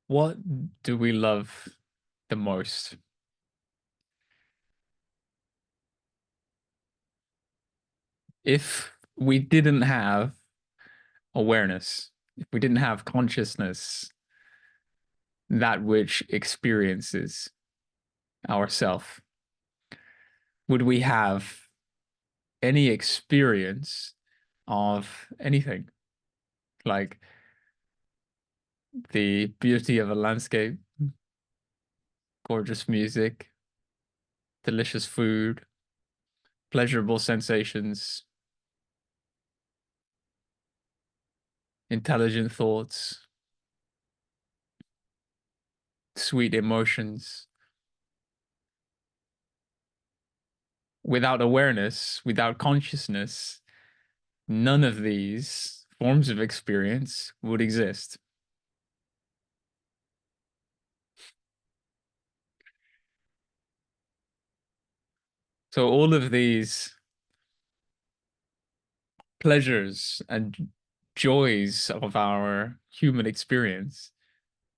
What do we love the most? If we didn't have awareness, if we didn't have consciousness, that which experiences ourself, would we have any experience of anything? Like the beauty of a landscape, gorgeous music, delicious food, pleasurable sensations, intelligent thoughts, sweet emotions. Without awareness, without consciousness, none of these forms of experience would exist. So all of these pleasures and joys of our human experience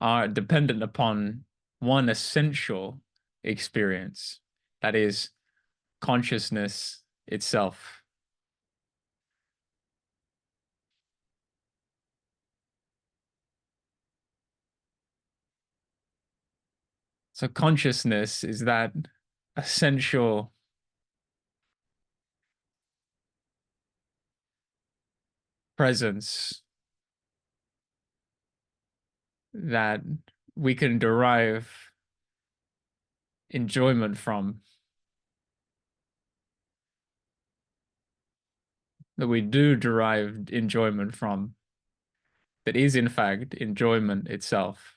are dependent upon one essential experience, that is consciousness itself. So consciousness is that essential presence that we can derive enjoyment from, that we do derive enjoyment from, that is in fact enjoyment itself.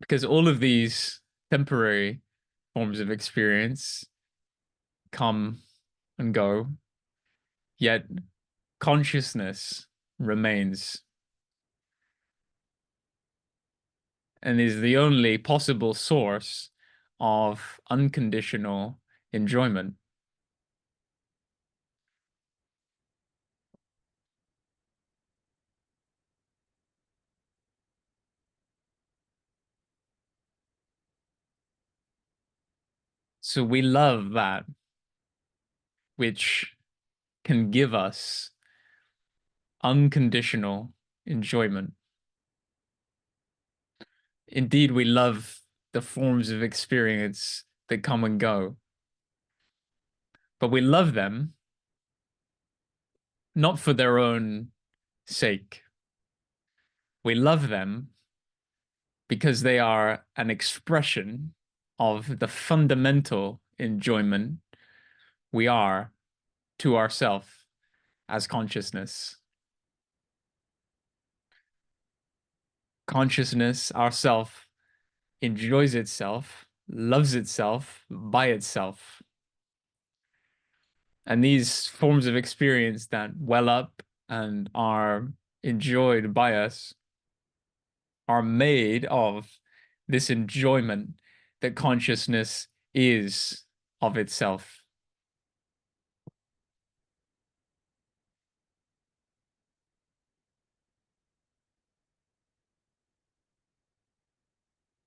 Because all of these temporary forms of experience come and go, yet consciousness remains and is the only possible source of unconditional enjoyment. So we love that which can give us unconditional enjoyment. Indeed, we love the forms of experience that come and go, but we love them not for their own sake. We love them because they are an expression of the fundamental enjoyment we are to ourself as consciousness. Consciousness, ourself, enjoys itself, loves itself by itself. And these forms of experience that well up and are enjoyed by us are made of this enjoyment that consciousness is of itself.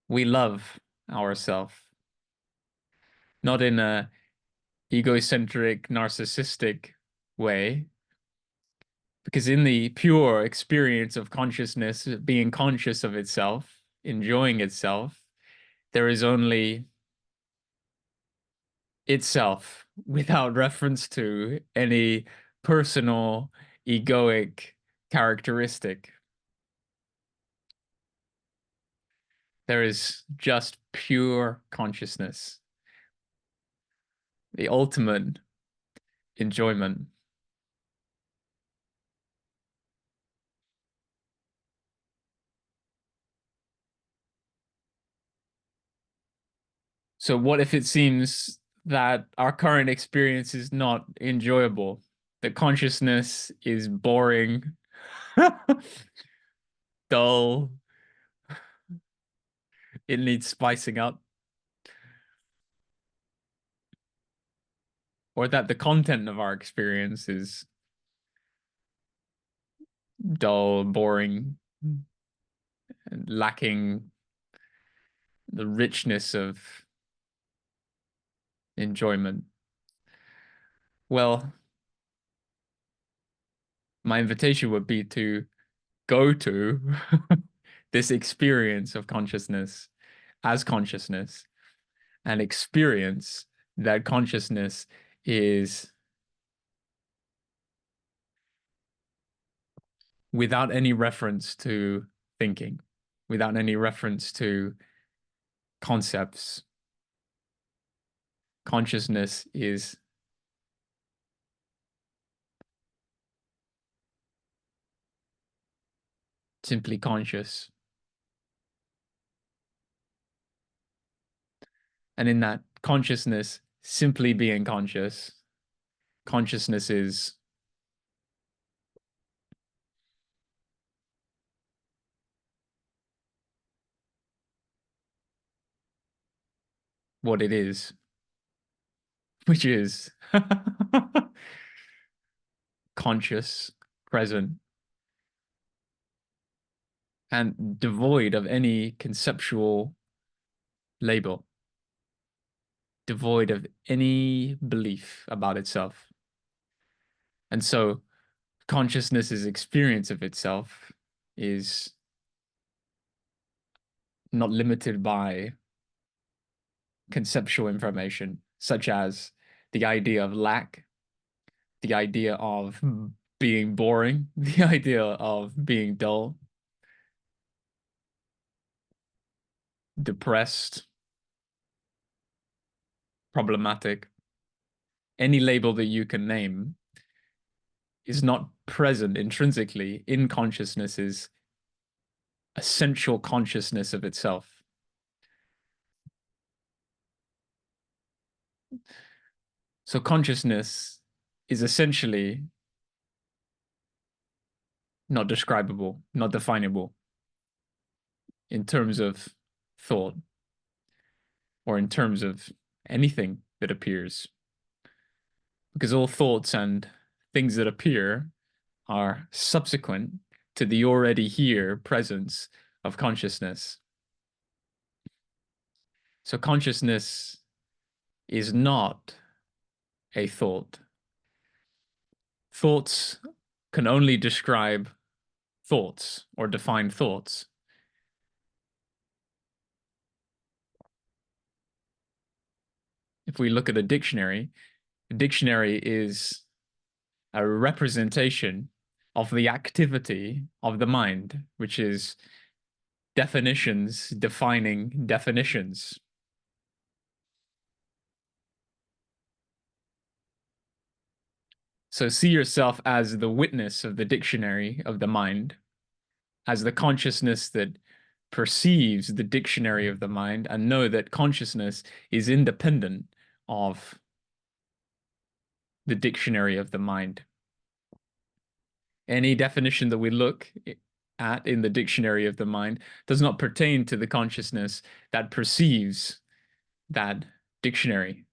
We love ourself, not in a egocentric, narcissistic way, because in the pure experience of consciousness, being conscious of itself, enjoying itself, there is only itself without reference to any personal, egoic characteristic. There is just pure consciousness, the ultimate enjoyment. So, what if it seems that our current experience is not enjoyable? That consciousness is boring, dull, it needs spicing up, or that the content of our experience is dull, boring, and lacking the richness of enjoyment. Well, my invitation would be to go to this experience of consciousness as consciousness and experience that consciousness is without any reference to thinking, without any reference to concepts. Consciousness is simply conscious. And in that consciousness, simply being conscious, consciousness is what it is, which is conscious, present, and devoid of any conceptual label, devoid of any belief about itself. And so consciousness's experience of itself is not limited by conceptual information, such as the idea of lack, the idea of being boring, the idea of being dull, depressed, problematic. Any label that you can name is not present intrinsically in consciousness's essential consciousness of itself. So consciousness is essentially not describable, not definable in terms of thought or in terms of anything that appears. Because all thoughts and things that appear are subsequent to the already here presence of consciousness. So consciousness is not a thought. Thoughts can only describe thoughts or define thoughts. If we look at a dictionary is a representation of the activity of the mind, which is definitions defining definitions. So see yourself as the witness of the dictionary of the mind, as the consciousness that perceives the dictionary of the mind, and know that consciousness is independent of the dictionary of the mind. Any definition that we look at in the dictionary of the mind does not pertain to the consciousness that perceives that dictionary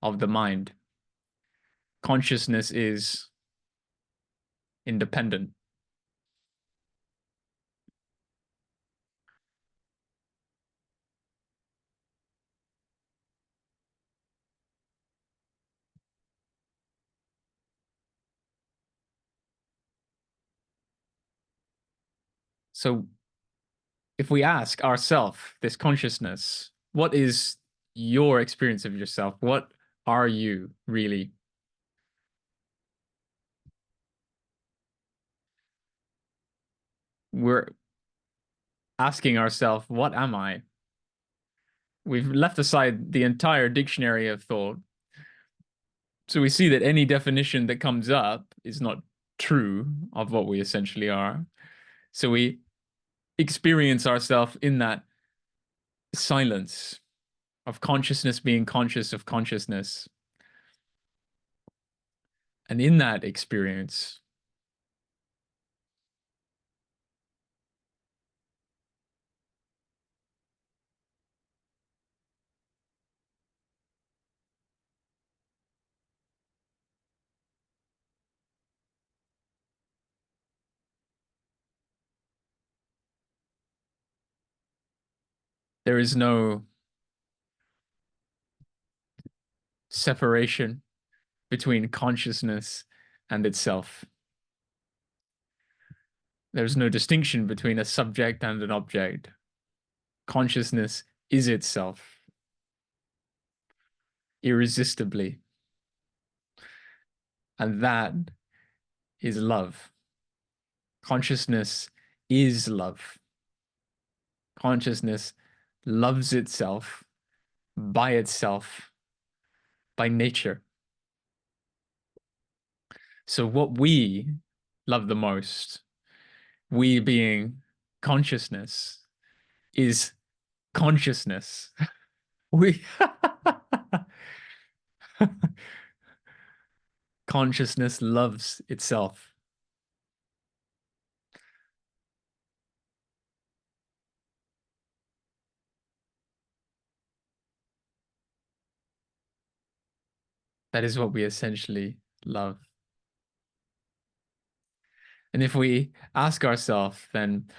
of the mind. Consciousness is independent. So if we ask ourselves, this consciousness, what is your experience of yourself? What are you really? We're asking ourselves, what am I? We've left aside the entire dictionary of thought. So we see that any definition that comes up is not true of what we essentially are. So we experience ourselves in that silence of consciousness being conscious of consciousness. And in that experience, There is no separation between consciousness and itself. There's no distinction between a subject and an object. Consciousness is itself irresistibly. And that is love. Consciousness is love. Consciousness loves itself by itself, by nature. So what we love the most, we being consciousness, is consciousness. We consciousness loves itself. That is what we essentially love. And if we ask ourselves, then,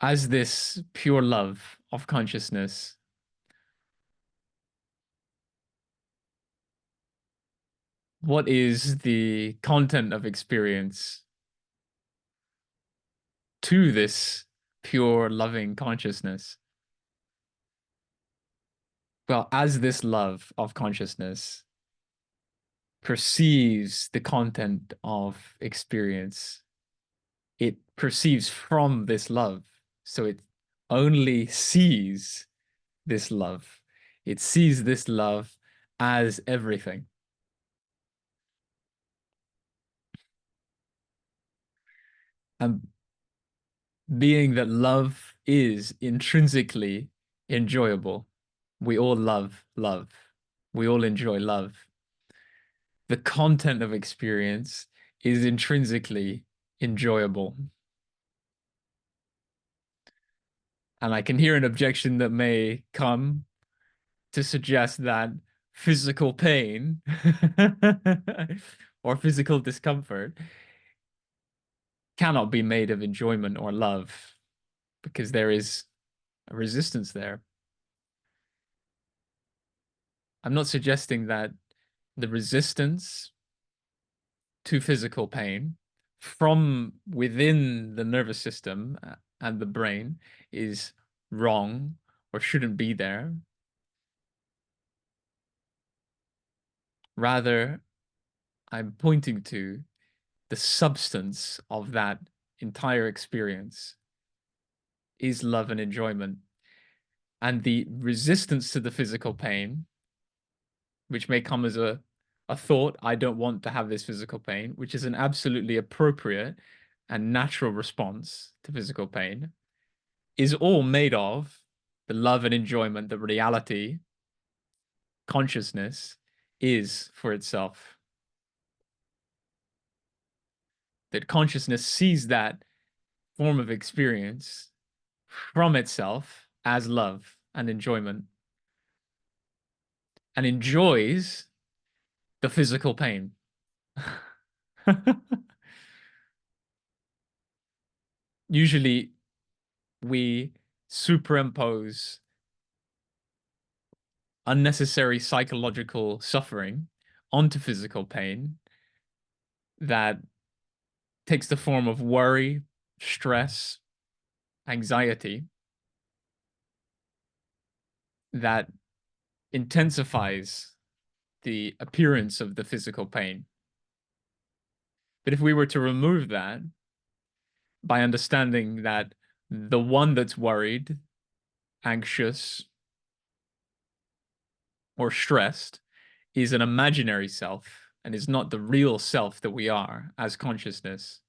as this pure love of consciousness, what is the content of experience to this pure loving consciousness? Well, as this love of consciousness perceives the content of experience, it perceives from this love. So it only sees this love. It sees this love as everything. And being that love is intrinsically enjoyable, we all love love. We all enjoy love. The content of experience is intrinsically enjoyable. And I can hear an objection that may come to suggest that physical pain or physical discomfort cannot be made of enjoyment or love because there is a resistance there. I'm not suggesting that the resistance to physical pain from within the nervous system and the brain is wrong or shouldn't be there. Rather, I'm pointing to the substance of that entire experience is love and enjoyment. And the resistance to the physical pain, which may come as a thought, I don't want to have this physical pain, which is an absolutely appropriate and natural response to physical pain, is all made of the love and enjoyment, the reality, consciousness is for itself. That consciousness sees that form of experience from itself as love and enjoyment and enjoys the physical pain. Usually, we superimpose unnecessary psychological suffering onto physical pain that takes the form of worry, stress, anxiety, that intensifies the appearance of the physical pain. But if we were to remove that by understanding that the one that's worried, anxious, or stressed is an imaginary self and is not the real self that we are as consciousness,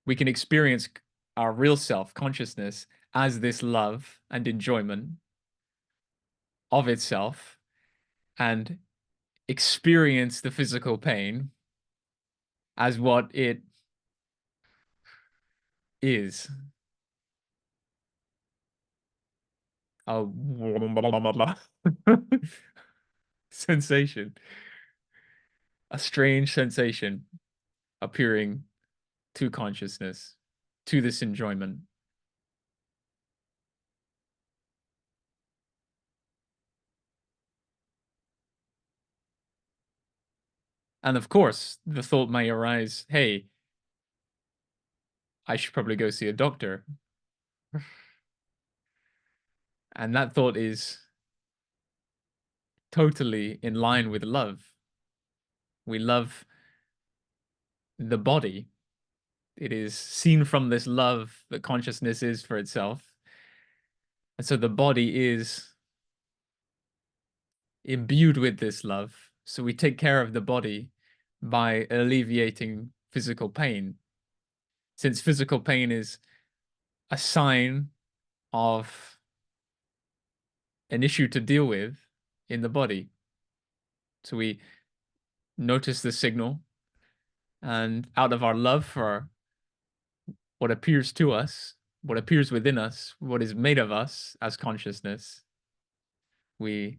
we can experience our real self, consciousness, as this love and enjoyment of itself and experience the physical pain as what it is. A sensation, a strange sensation appearing to consciousness, to this enjoyment. And of course, the thought may arise, hey, I should probably go see a doctor. And that thought is totally in line with love. We love the body. It is seen from this love that consciousness is for itself. And so the body is imbued with this love. So we take care of the body by alleviating physical pain. Since physical pain is a sign of an issue to deal with in the body. So we notice the signal, and out of our love for what appears to us, what appears within us, what is made of us as consciousness, we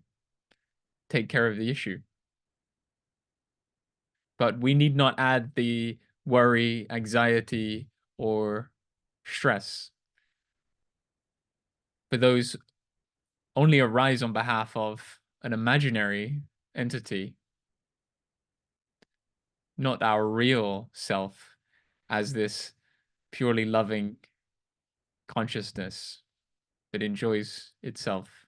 take care of the issue. But we need not add the worry, anxiety, or stress. For those only arise on behalf of an imaginary entity, not our real self as this purely loving consciousness that enjoys itself.